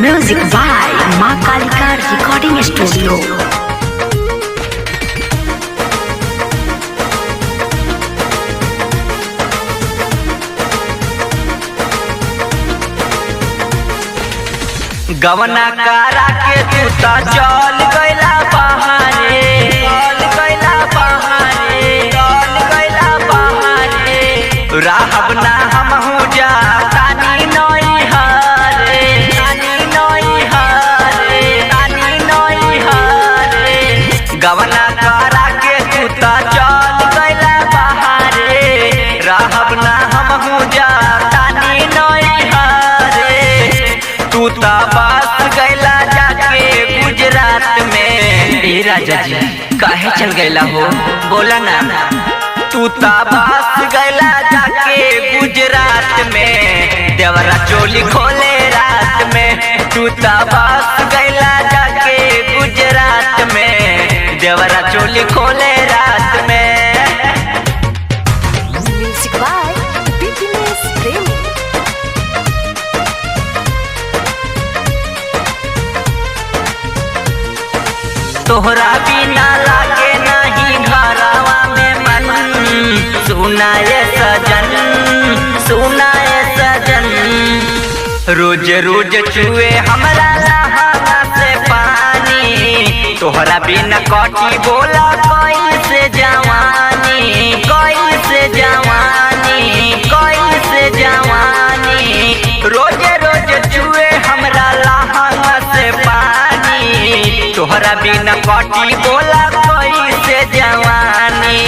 Music by माँ Kalika recording studio. गवना करा के तू तो चल गइला बहारे, चल गइला बहारे, चल गइला बहारे। रहब ना हमहू जा तानी नई हरे, तानी नई हरे, तानी नई हरे। गवना करा के तू तो चल गइला बहारे, रहब ना हमहू जा तानी नई हरे। तू तो गुजरात में राजा जी काहे चल गैला हो, बोला ना। तू तो बस गैला जाके गुजरात में, देवरा चोली खोले रात में। तू तो बस गैला जाके गुजरात में, देवरा चोली खोले रात में। तोहरा बिना लागे नहीं घरवा में मन, सुनाए सजन, सुनाए सजन। रोज रोज चुए हमरा लहंगा से पानी, तोहरा बिना कटी बोला कैसे जवानी, कैसे जवानी, कैसे जवानी। रोज रोज चुए हमरा लहंगा से पानी, तोहरा बिना कटी बोला कैसे जवानी।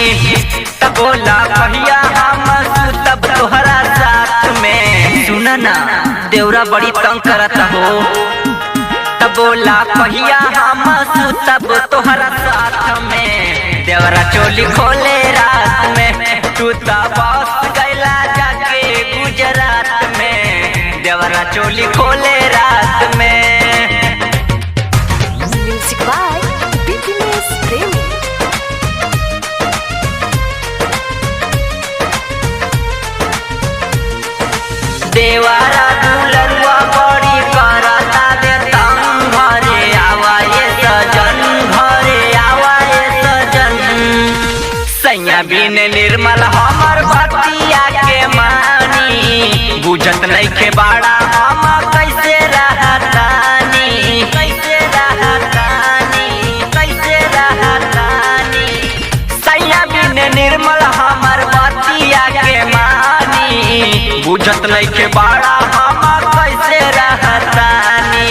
तब बोला कहिया हम सुतब तोहरा साथ में, सुना ना देवरा बड़ी तंग करता हो। तब बोला कहिया हम सुतब तोहरा साथ में, देवरा चोली खोले रात में। तू तो बस गइला जाके गुजरात में, देवरा चोली खोले रात में। देवारा दुलरुआ बड़ी करता दे तंग, घरे आवाए सजन, घरे आवाए सजन। सैया बिन निर्मल हमर बतिया के मानी, बुझत नहीं के बाड़ा हम कैसे रहतानी, कैसे रहतानी, कैसे रहतानी। सैया बिन निर्मल हमर बतिया के मानी, बुझत नहीं के बाड़ा हम कैसे रहतानी।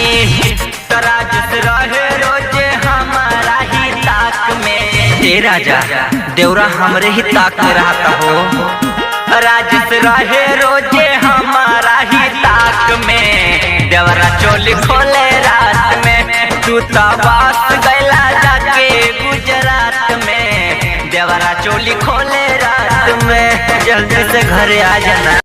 राजस रहे रोजे हमारा ही ताक में, हे राजा देवरा हमरे ही ताक में रहता हो। राजस रहे रोजे हमारा ही ताक में, देवरा चोली खोले रात में। तू तो बस गइला जाके गुजरात में, देवरा चोली खोले रात में। जल्दी से घरे आ जाना।